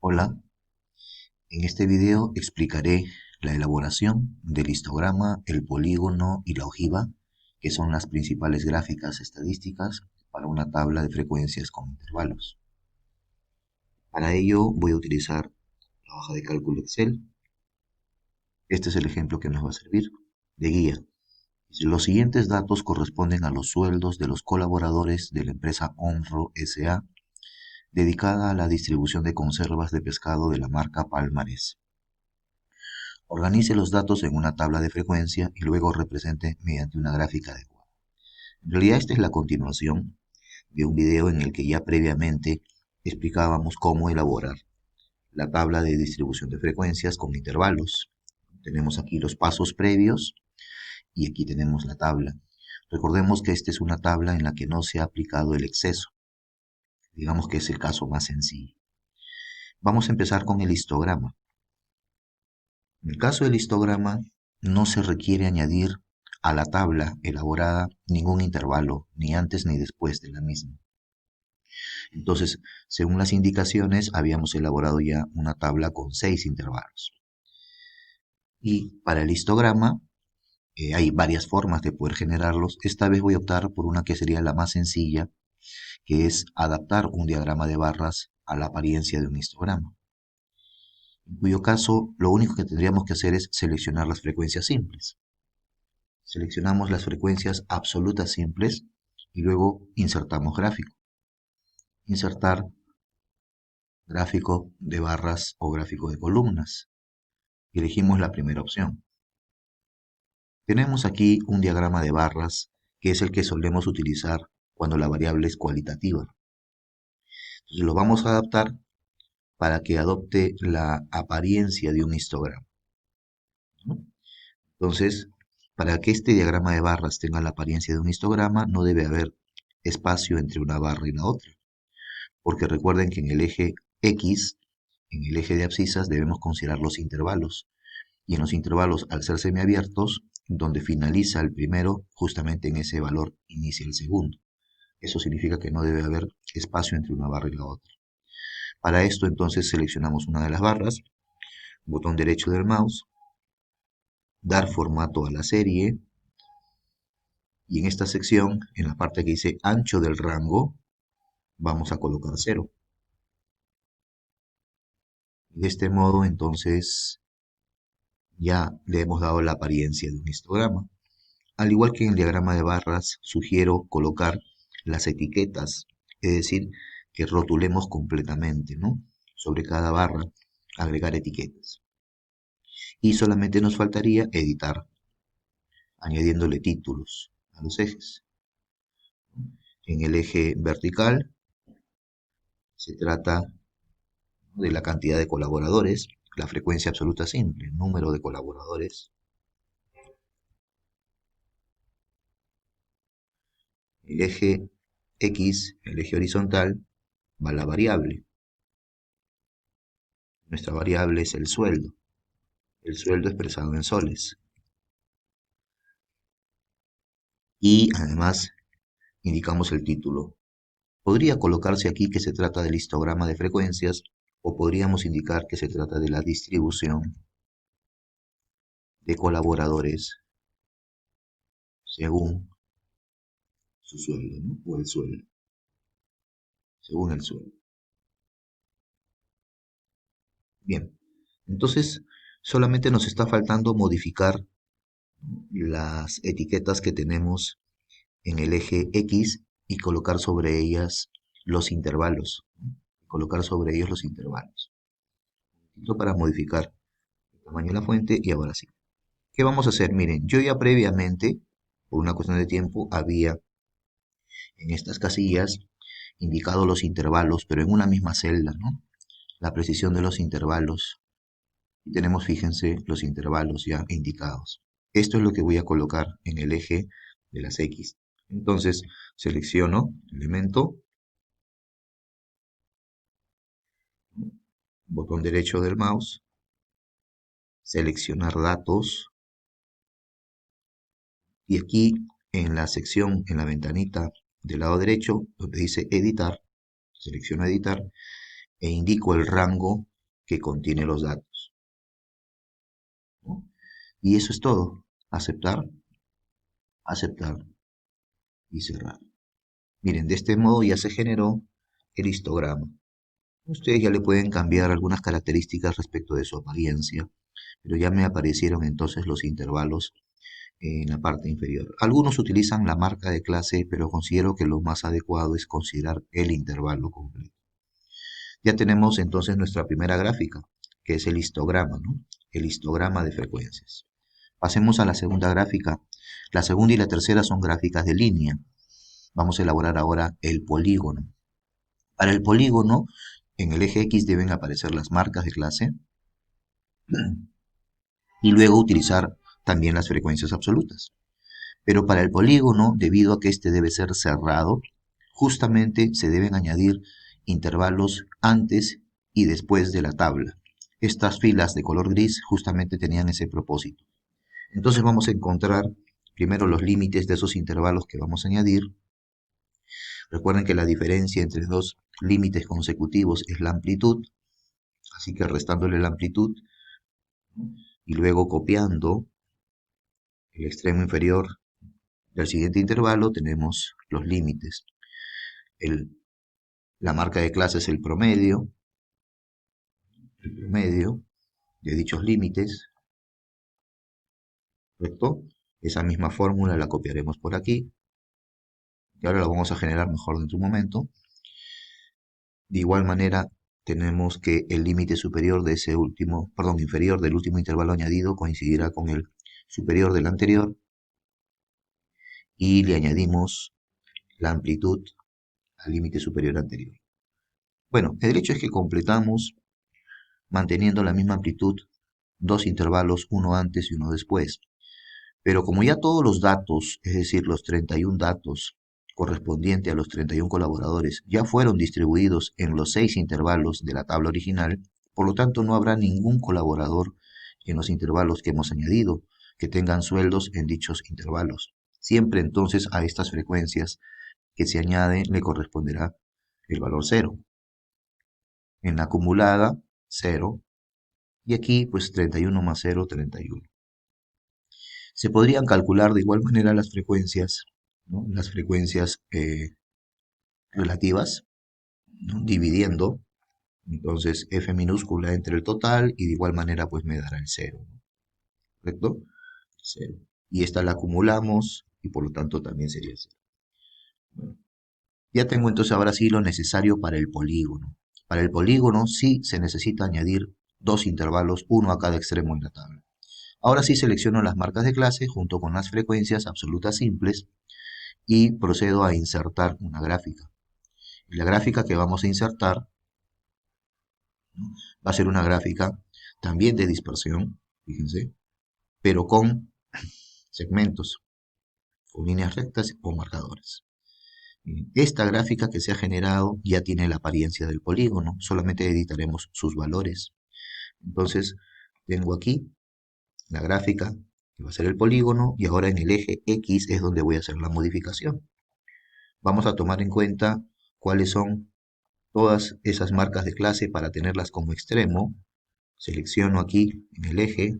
Hola, en este video explicaré la elaboración del histograma, el polígono y la ojiva, que son las principales gráficas estadísticas para una tabla de frecuencias con intervalos. Para ello voy a utilizar la hoja de cálculo Excel. Este es el ejemplo que nos va a servir de guía. Los siguientes datos corresponden a los sueldos de los colaboradores de la empresa Onro S.A., dedicada a la distribución de conservas de pescado de la marca Palmarés. Organice los datos en una tabla de frecuencia y luego represente mediante una gráfica adecuada. En realidad esta es la continuación de un video en el que ya previamente explicábamos cómo elaborar la tabla de distribución de frecuencias con intervalos. Tenemos aquí los pasos previos y aquí tenemos la tabla. Recordemos que esta es una tabla en la que no se ha aplicado el exceso. Digamos que es el caso más sencillo. Vamos a empezar con el histograma. En el caso del histograma, no se requiere añadir a la tabla elaborada ningún intervalo, ni antes ni después de la misma. Entonces, según las indicaciones, habíamos elaborado ya una tabla con 6 intervalos. Y para el histograma, hay varias formas de poder generarlos. Esta vez voy a optar por una que sería la más sencilla, que es adaptar un diagrama de barras a la apariencia de un histograma. En cuyo caso, lo único que tendríamos que hacer es seleccionar las frecuencias simples. Seleccionamos las frecuencias absolutas simples y luego insertamos gráfico. Insertar gráfico de barras o gráfico de columnas. Y elegimos la primera opción. Tenemos aquí un diagrama de barras que es el que solemos utilizar cuando la variable es cualitativa. Entonces lo vamos a adaptar para que adopte la apariencia de un histograma, ¿no? Entonces, para que este diagrama de barras tenga la apariencia de un histograma, no debe haber espacio entre una barra y la otra, porque recuerden que en el eje X, en el eje de abscisas, debemos considerar los intervalos, y en los intervalos, al ser semiabiertos, donde finaliza el primero, justamente en ese valor inicia el segundo. Eso significa que no debe haber espacio entre una barra y la otra. Para esto, entonces, seleccionamos una de las barras, botón derecho del mouse, dar formato a la serie, y en esta sección, en la parte que dice ancho del rango, vamos a colocar 0. De este modo, entonces, ya le hemos dado la apariencia de un histograma. Al igual que en el diagrama de barras, sugiero colocar las etiquetas, es decir, que rotulemos completamente, ¿no? Sobre cada barra, agregar etiquetas. Y solamente nos faltaría editar, añadiéndole títulos a los ejes. En el eje vertical se trata de la cantidad de colaboradores, la frecuencia absoluta simple, número de colaboradores. El eje X, el eje horizontal, va la variable. Nuestra variable es el sueldo expresado en soles. Y además indicamos el título. Podría colocarse aquí que se trata del histograma de frecuencias o podríamos indicar que se trata de la distribución de colaboradores según su sueldo, ¿no? O el sueldo, según el sueldo. Bien, entonces solamente nos está faltando modificar las etiquetas que tenemos en el eje X y colocar sobre ellas los intervalos. Colocar sobre ellos los intervalos. Esto para modificar el tamaño de la fuente y ahora sí. ¿Qué vamos a hacer? Miren, yo ya previamente, por una cuestión de tiempo, había en estas casillas indicado los intervalos, pero en una misma celda, ¿no? La precisión de los intervalos. Y tenemos, fíjense, los intervalos ya indicados. Esto es lo que voy a colocar en el eje de las X. Entonces, selecciono elemento, botón derecho del mouse, seleccionar datos, y aquí en la sección, en la ventanita del lado derecho, donde dice editar, selecciono editar e indico el rango que contiene los datos, ¿no? Y eso es todo. Aceptar, aceptar y cerrar. Miren, de este modo ya se generó el histograma. Ustedes ya le pueden cambiar algunas características respecto de su apariencia, pero ya me aparecieron entonces los intervalos en la parte inferior. Algunos utilizan la marca de clase, pero considero que lo más adecuado es considerar el intervalo completo. Ya tenemos entonces nuestra primera gráfica, que es el histograma, ¿no? El histograma de frecuencias. Pasemos a la segunda gráfica. La segunda y la tercera son gráficas de línea. Vamos a elaborar ahora el polígono. Para el polígono, en el eje X deben aparecer las marcas de clase y luego utilizar también las frecuencias absolutas. Pero para el polígono, debido a que este debe ser cerrado, justamente se deben añadir intervalos antes y después de la tabla. Estas filas de color gris justamente tenían ese propósito. Entonces vamos a encontrar primero los límites de esos intervalos que vamos a añadir. Recuerden que la diferencia entre dos límites consecutivos es la amplitud, así que restándole la amplitud y luego copiando el extremo inferior del siguiente intervalo tenemos los límites. La marca de clase es el promedio de dichos límites, ¿correcto? Esa misma fórmula la copiaremos por aquí y ahora la vamos a generar mejor dentro de un momento. De igual manera, tenemos que el límite superior de ese último, perdón, inferior del último intervalo añadido coincidirá con el superior del anterior y le añadimos la amplitud al límite superior anterior. Bueno, el hecho es que completamos manteniendo la misma amplitud dos intervalos, uno antes y uno después. Pero como ya todos los datos, es decir, los 31 datos correspondientes a los 31 colaboradores, ya fueron distribuidos en los 6 intervalos de la tabla original, por lo tanto no habrá ningún colaborador en los intervalos que hemos añadido que tengan sueldos en dichos intervalos. Siempre entonces a estas frecuencias que se añaden le corresponderá el valor 0. En la acumulada, 0. Y aquí, pues 31 más 0, 31. Se podrían calcular de igual manera las frecuencias, ¿no? Las frecuencias relativas, ¿no? Dividiendo, entonces f minúscula entre el total y de igual manera pues me dará el 0, ¿no? ¿Correcto? 0. Y esta la acumulamos y por lo tanto también sería el 0. Bueno, ya tengo entonces ahora sí lo necesario para el polígono. Para el polígono sí se necesita añadir dos intervalos, uno a cada extremo en la tabla. Ahora sí selecciono las marcas de clase junto con las frecuencias absolutas simples y procedo a insertar una gráfica. Y la gráfica que vamos a insertar, ¿no? Va a ser una gráfica también de dispersión, fíjense, pero con segmentos, con líneas rectas o marcadores. Esta gráfica que se ha generado ya tiene la apariencia del polígono, solamente editaremos sus valores. Entonces, tengo aquí la gráfica que va a ser el polígono y ahora en el eje X es donde voy a hacer la modificación. Vamos a tomar en cuenta cuáles son todas esas marcas de clase para tenerlas como extremo. Selecciono aquí en el eje,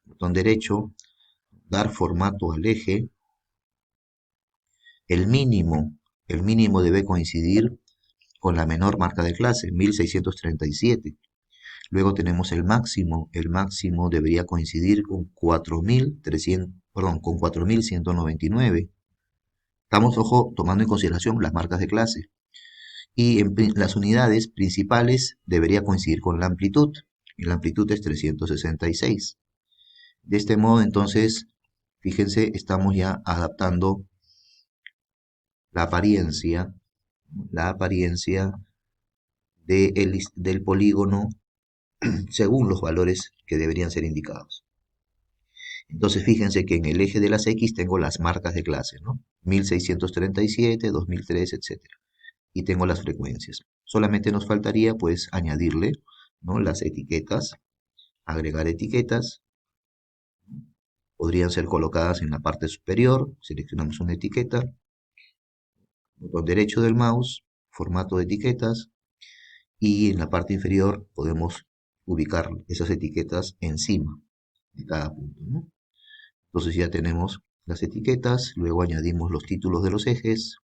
botón derecho, dar formato al eje. El mínimo, el mínimo debe coincidir con la menor marca de clase, 1637. Luego tenemos el máximo debería coincidir con 4300, perdón, con 4199. Estamos, ojo, tomando en consideración las marcas de clase. Y en las unidades principales debería coincidir con la amplitud. Y la amplitud es 366. De este modo, entonces, fíjense, estamos ya adaptando la apariencia, del polígono según los valores que deberían ser indicados. Entonces fíjense que en el eje de las X tengo las marcas de clase, ¿no? 1637, 2003, etc. Y tengo las frecuencias. Solamente nos faltaría pues añadirle, ¿no? Las etiquetas, agregar etiquetas. Podrían ser colocadas en la parte superior, seleccionamos una etiqueta, botón derecho del mouse, formato de etiquetas, y en la parte inferior podemos ubicar esas etiquetas encima de cada punto, ¿no? Entonces ya tenemos las etiquetas, luego añadimos los títulos de los ejes,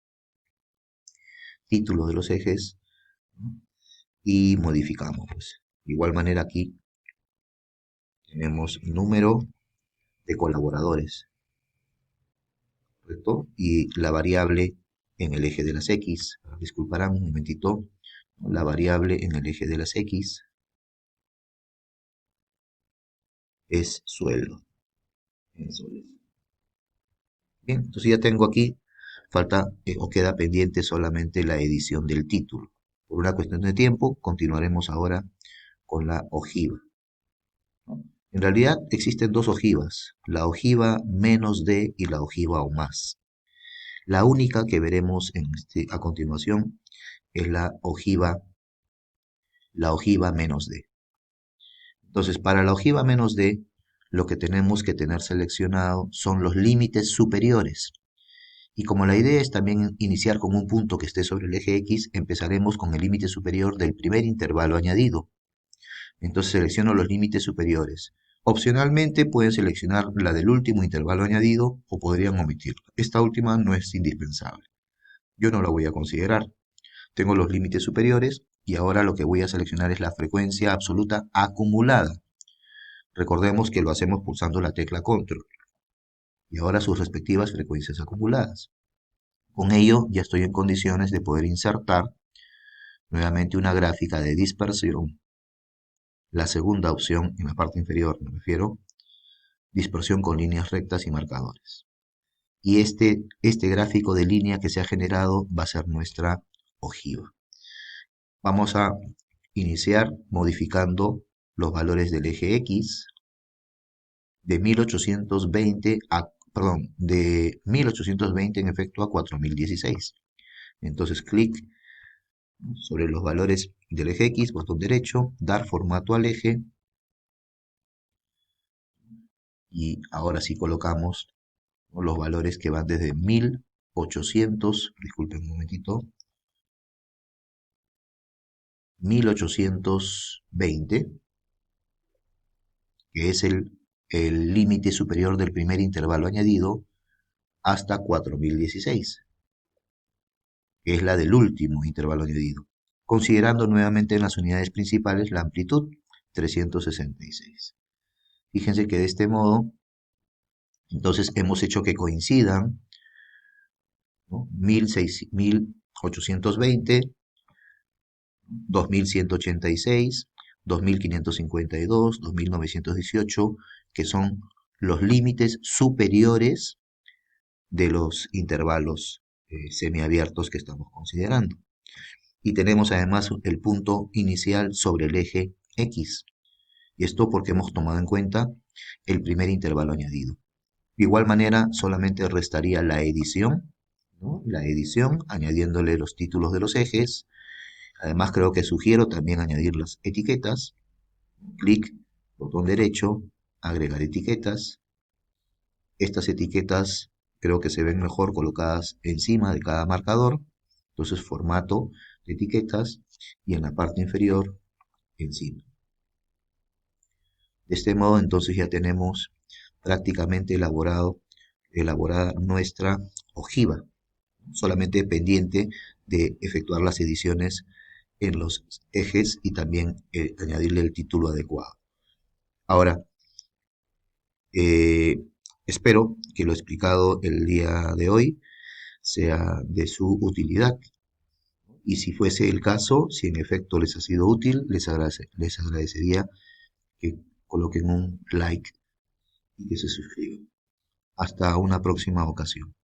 ¿no? Y modificamos, pues. De igual manera aquí tenemos número de colaboradores, ¿correcto? Y la variable en el eje de las X, disculparán un momentito, la variable en el eje de las X es sueldo, en soles. Bien, entonces ya tengo aquí, falta o queda pendiente solamente la edición del título. Por una cuestión de tiempo, continuaremos ahora con la ojiva, ¿no? En realidad existen dos ojivas, la ojiva menos D y la ojiva o más. La única que veremos a continuación es la ojiva menos D. Entonces, para la ojiva menos D, lo que tenemos que tener seleccionado son los límites superiores. Y como la idea es también iniciar con un punto que esté sobre el eje X, empezaremos con el límite superior del primer intervalo añadido. Entonces selecciono los límites superiores. Opcionalmente pueden seleccionar la del último intervalo añadido o podrían omitirla. Esta última no es indispensable. Yo no la voy a considerar. Tengo los límites superiores y ahora lo que voy a seleccionar es la frecuencia absoluta acumulada. Recordemos que lo hacemos pulsando la tecla Control. Y ahora sus respectivas frecuencias acumuladas. Con ello ya estoy en condiciones de poder insertar nuevamente una gráfica de dispersión. La segunda opción en la parte inferior, me refiero, dispersión con líneas rectas y marcadores. Y este gráfico de línea que se ha generado va a ser nuestra ojiva. Vamos a iniciar modificando los valores del eje X de 1820 de 1820 en efecto a 4016. Entonces clic sobre los valores del eje X, botón derecho, dar formato al eje y ahora sí colocamos los valores que van desde 1800, disculpen un momentito, 1820, que es el límite superior del primer intervalo añadido, hasta 4016, que es la del último intervalo añadido, considerando nuevamente en las unidades principales la amplitud 366. Fíjense que de este modo, entonces hemos hecho que coincidan, ¿no? 1820, 2186, 2552, 2918, que son los límites superiores de los intervalos semiabiertos que estamos considerando. Y tenemos además el punto inicial sobre el eje X. Y esto porque hemos tomado en cuenta el primer intervalo añadido. De igual manera, solamente restaría la edición, ¿no? La edición, añadiéndole los títulos de los ejes. Además, creo que sugiero también añadir las etiquetas. Clic, botón derecho, agregar etiquetas. Estas etiquetas creo que se ven mejor colocadas encima de cada marcador. Entonces, formato de etiquetas y en la parte inferior, encima. De este modo, entonces ya tenemos prácticamente elaborada nuestra ojiva, solamente pendiente de efectuar las ediciones en los ejes y también añadirle el título adecuado. Ahora, espero que lo explicado el día de hoy sea de su utilidad. Y si fuese el caso, si en efecto les ha sido útil, les agradecería que coloquen un like y que se suscriban. Hasta una próxima ocasión.